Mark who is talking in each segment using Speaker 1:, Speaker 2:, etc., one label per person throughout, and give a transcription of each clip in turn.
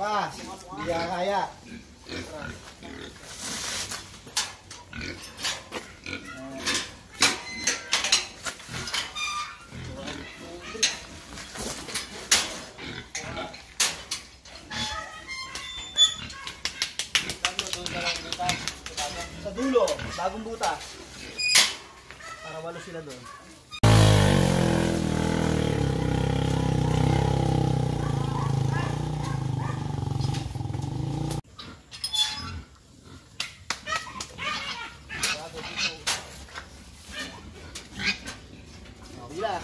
Speaker 1: Lakas. Hindi kaya. Sa dulo, bagong butas. Para walo sila doon. Bila.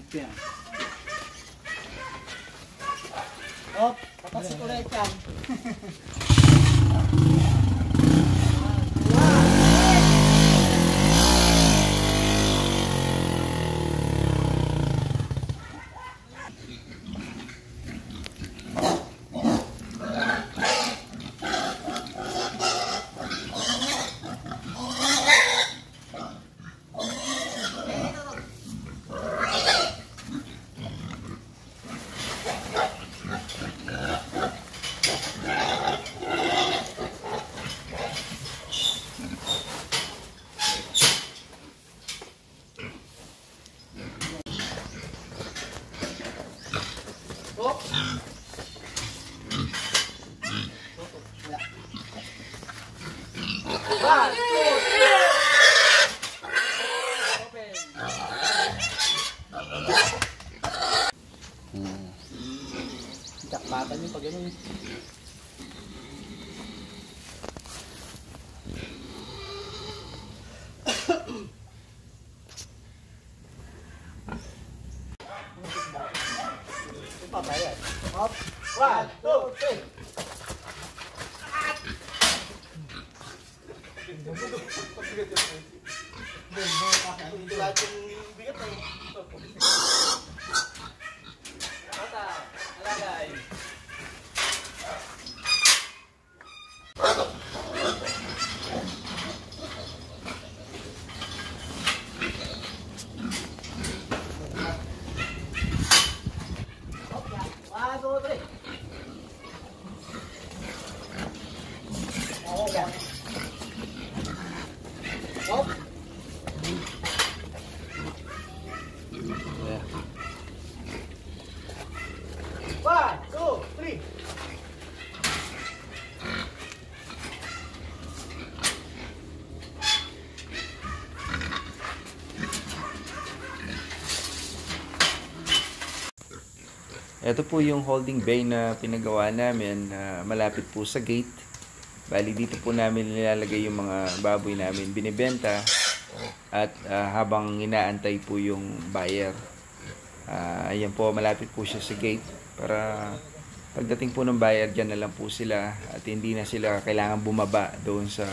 Speaker 1: Yan. Oh, papasok ulit yan. Jakbatan yung pag gano'n. Papayad. Hop. 1, 2, 3.
Speaker 2: Ito po yung holding bay na pinagawa namin malapit po sa gate. Bali dito po namin nilalagay yung mga baboy namin binibenta at habang inaantay po yung buyer. Ayan po, malapit po siya sa gate para pagdating po ng buyer dyan na lang po sila at hindi na sila kailangan bumaba doon sa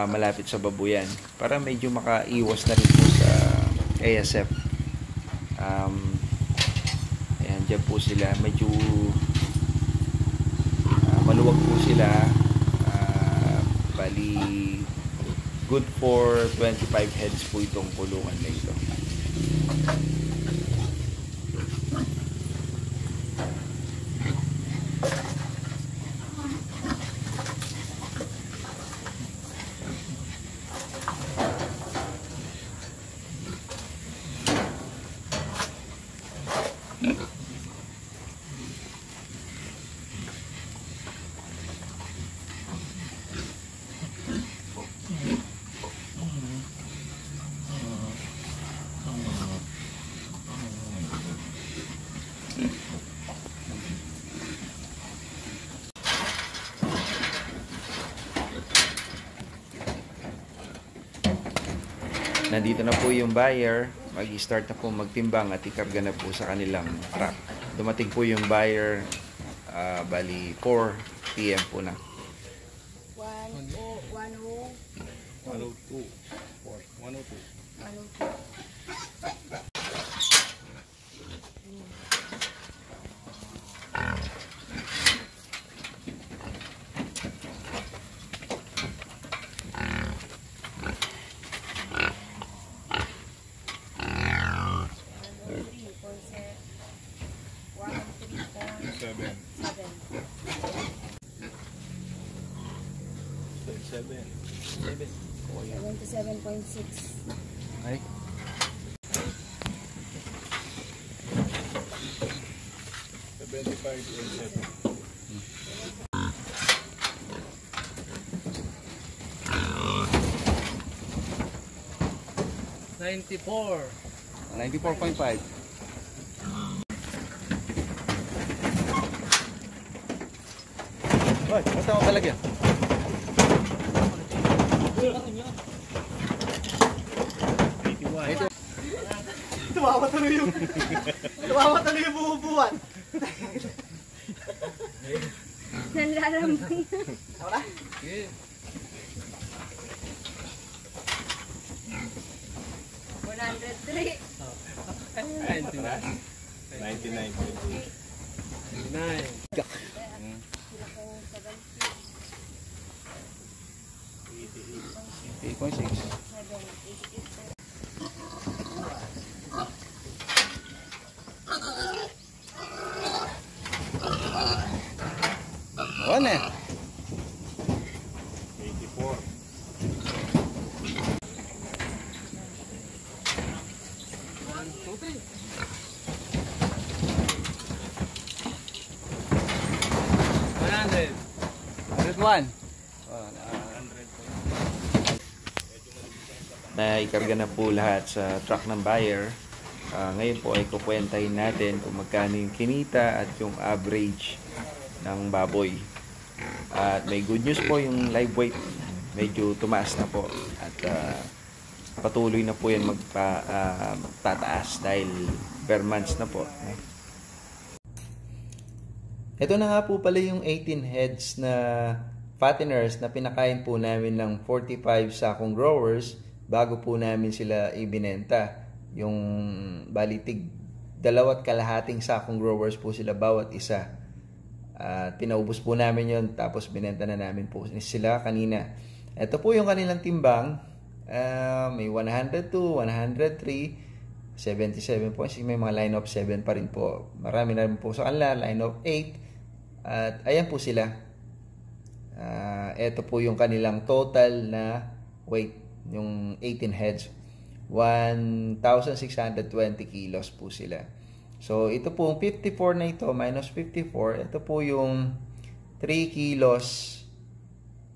Speaker 2: malapit sa babuyan para medyo makaiwas na rin po sa ASF. Ayan, dyan po sila, medyo maluwag po sila, bali good for 25 heads po itong kulungan na ito. Nandito na po yung buyer. Mag-start na po magtimbang at ikarga na po sa kanilang truck. Dumating po yung buyer, bali 4 PM po na.
Speaker 1: 102. 102. Seven.
Speaker 3: 77.6.
Speaker 2: Ay.
Speaker 1: $94.
Speaker 2: 94.5. Hoy, basta mo talaga.
Speaker 1: Tumawa tuloy yung... Tumawa tuloy yung bumubuhat.
Speaker 3: Nanlalambay na.
Speaker 1: Ako na?
Speaker 4: Okay.
Speaker 3: 103.
Speaker 2: 8.6. Ano eh?
Speaker 1: 84.
Speaker 2: Naikarga na po lahat sa truck ng buyer. Ngayon po ay kukwentahin natin kung magkano yung kinita at yung average ng baboy. At may good news po, yung live weight medyo tumaas na po at patuloy na po yan magtataas dahil per months na po. Ito na nga po pala yung 18 heads na fatteners na pinakain po namin ng 45 sakong growers bago po namin sila ibinenta. Yung balitig 2.5 sakong growers po sila bawat isa. At pinaubos po namin yon, tapos binenta na namin po sila kanina. Ito po yung kanilang timbang. May 102, 103, 77 po. May mga line of 7 pa rin po. Marami na rin po sa kanila, line of 8. At ayan po sila. Ito po yung kanilang total na weight, yung 18 heads. 1,620 kilos po sila. So, ito po, 54 na ito, minus 54, ito po yung 3 kilos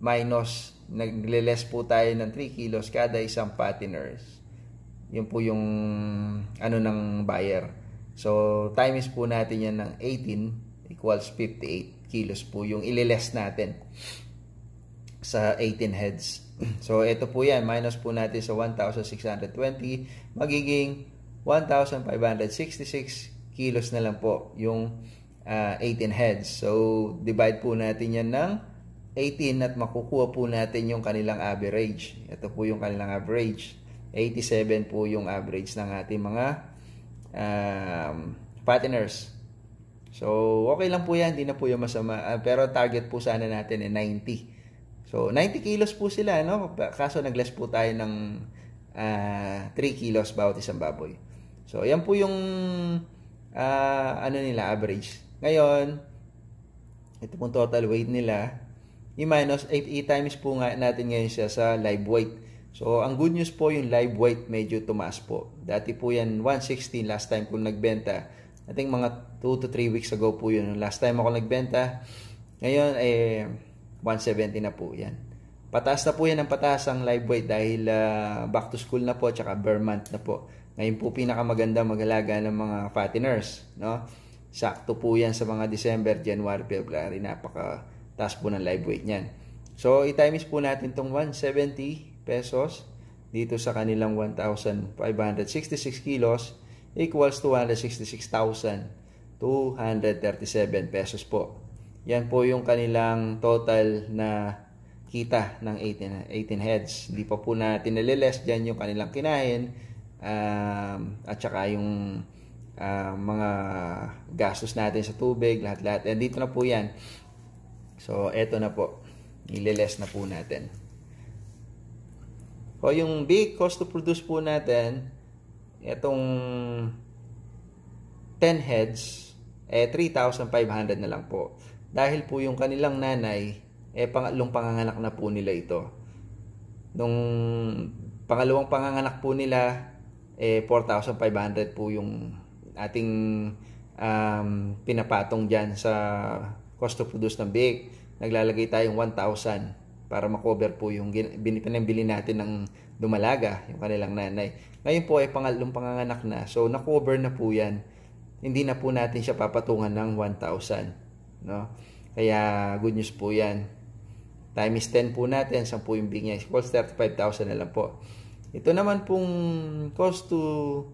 Speaker 2: minus, nagle-less po tayo ng 3 kilos kada isang fatteners. Yun po yung ano ng buyer. So, times po natin yan ng 18 equals 58 kilos po yung ililess natin sa 18 heads. So, ito po yan, minus po natin sa 1,620, magiging 1,566 kilos na lang po yung 18 heads. So, divide po natin yan ng 18 at makukuha po natin yung kanilang average. Ito po yung kanilang average. 87 po yung average ng ating mga fatteners. So, okay lang po yan. Hindi na po yung masama. Pero target po sana natin 90. So, 90 kilos po sila, no? Kaso nag-less po tayo ng 3 kilos bawat isang baboy. So, yan po yung ano nila, average. Ngayon, ito pong total weight nila, i-minus, i-times po nga natin ngayon siya sa live weight. So, ang good news po, yung live weight medyo tumaas po. Dati po yan, 116 last time kung nagbenta. I think mga 2 to 3 weeks ago po yun. Last time ako nagbenta. Ngayon, 170 na po yan. Pataas na po yan ang pataas ang live weight dahil back to school na po, tsaka bare month na po. Ngayon po pinakamaganda mag-alaga ng mga fatteners, no? Sakto po yan sa mga December, January, February, napaka taas po ng live weight niyan. So, i-times po natin tong 170 pesos dito sa kanilang 1,566 kilos equals 266,237 pesos po. Yan po yung kanilang total na kita ng 18 heads. Hindi pa po natin naliles dyan yung kanilang kinain at saka yung mga gastos natin sa tubig, lahat-lahat. And dito na po yan. So, eto na po. Ililes na po natin. So, yung big cost to produce po natin, etong 10 heads, 3,500 na lang po. Dahil po yung kanilang nanay, pangatlong panganganak na po nila ito. Nung pangalawang panganganak po nila, 4,500 po yung ating pinapatong dyan sa cost to produce ng bake. Naglalagay tayong 1,000 para makover po yung pinambili natin ng dumalaga, yung kanilang nanay. Ngayon po ay pangalawang panganganak na. So, na-cover na po yan. Hindi na po natin siya papatungan ng 1,000. No? Kaya, good news po yan. Times 10 po natin, 10 po yung big niya. Equals 35,000 na lang po. Ito naman pong cost to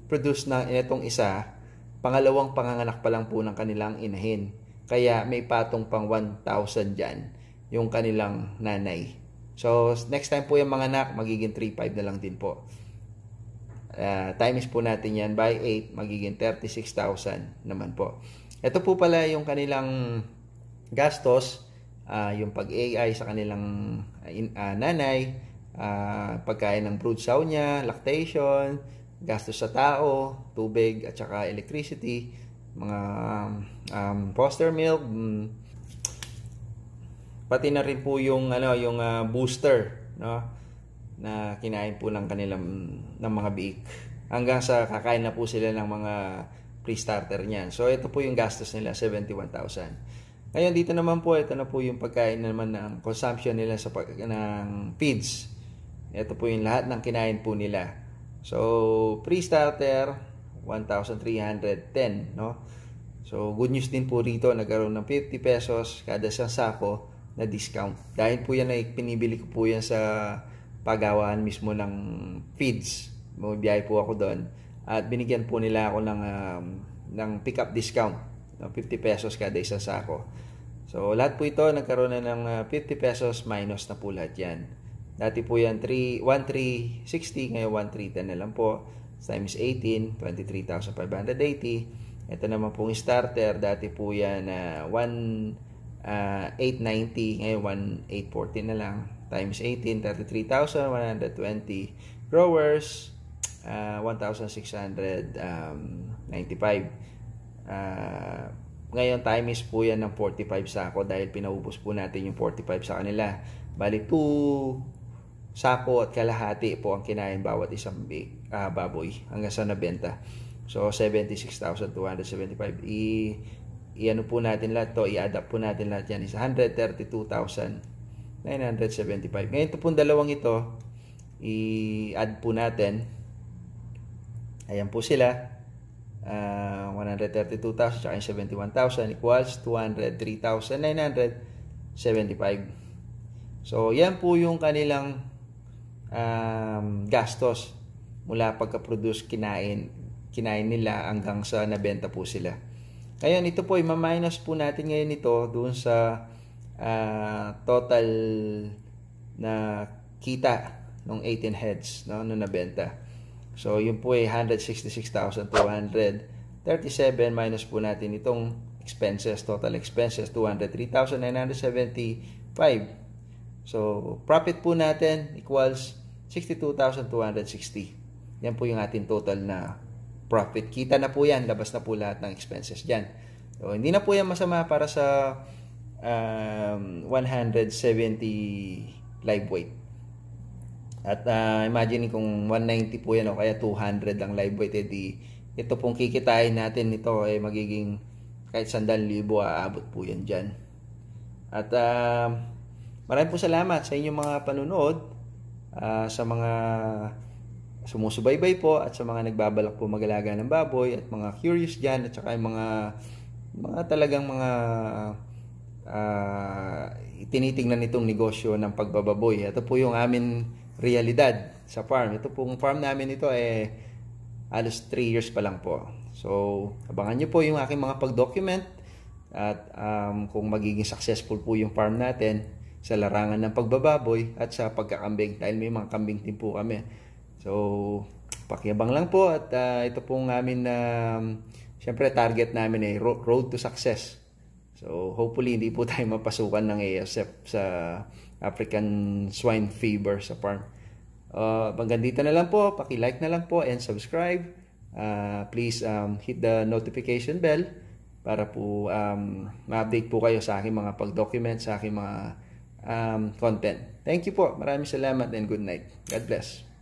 Speaker 2: produce na itong isa, pangalawang panganganak pa lang po ng kanilang inahin. Kaya may patong pang 1,000 dyan yung kanilang nanay. So, next time po yung mga anak, magiging 3,500 na lang din po. Times po natin yan by 8, magiging 36,000 naman po. Ito po pala yung kanilang gastos, yung pag-AI sa kanilang nanay, pagkain ng brood sow niya, lactation, gastos sa tao, tubig at saka electricity, mga foster milk, pati na rin po yung yung booster, no, na kinain po ng kanilang mga biik hanggang sa kakain na po sila ng mga pre-starter niyan. So ito po yung gastos nila, 71,000. Ngayon dito naman po, ito na po yung pagkain naman ng consumption nila sa ng feeds. Ito po yung lahat ng kinain po nila. So pre-starter 1,310, no? So good news din po rito, nagkaroon ng 50 pesos kada isang sako na discount. Dahil po yan ay pinibili ko po yan sa pagawaan mismo ng feeds. Bumibiyahe po ako doon at binigyan po nila ako ng pick-up discount, no? 50 pesos kada isang sako. So lahat po ito nagkaroon na ng 50 pesos minus na po lahat yan. Dati po yan 1,360, ngayon 1,310 na lang po. Times 18, 23,580. Ito naman pong starter, dati po yan 1,890, ngayon 1,840 na lang. Times 18, 33,120. Growers, 1,695. Ngayon, times po yan ng 45 sako dahil pinaubos po natin yung 45 sa kanila. Bali, 2 sako at kalahati po ang kinain bawat isang baboy hanggang sa nabenta. So, 76,275. I-ano po natin lahat to, i-adapt po natin lahat yan. Is 132,975. Ngayon, ito pong dalawang ito, i-add po natin. Ayan po sila. 132,000 at 71,000 equals 203,975. So, yan po yung kanilang gastos mula pagka-produce kinain nila hanggang sa nabenta po sila. Ngayon, ito po, i-minus po natin ngayon ito doon sa total na kita ng 18 heads, no, nung nabenta. So, yun po ay 166,237 minus po natin itong expenses, total expenses, 203,975. So, profit po natin equals 62,260. Yan po yung ating total na profit. Kita na po yan, labas na po lahat ng expenses dyan. So, hindi na po yan masama para sa 170 live weight. At imagine kung 190 po yan o kaya 200 ang live weight, edi ito pong kikitain natin nito ay magiging kahit 100,000 aabot po yan dyan. At maraming po salamat sa inyong mga panunood, sa mga sumusubaybay po at sa mga nagbabalak po mag-alaga ng baboy at mga curious dyan at saka yung mga talagang mga tinitingnan itong negosyo ng pagbababoy. Ito po yung amin realidad sa farm. Ito pong farm namin ito halos 3 years pa lang po. So, abangan nyo po yung aking mga pag-document at kung magiging successful po yung farm natin sa larangan ng pagbababoy at sa pagkakambing dahil may mga kambing din po kami. So, pakiabang lang po at ito pong amin syempre target namin ay road to success. So, hopefully hindi po tayo mapasukan ng ASF sa African Swine Fever sa farm. Hanggang dito na lang po, paki-like na lang po and subscribe. Please hit the notification bell para po ma-update po kayo sa aking mga pag-document, sa aking mga content. Thank you po. Maraming salamat and good night. God bless.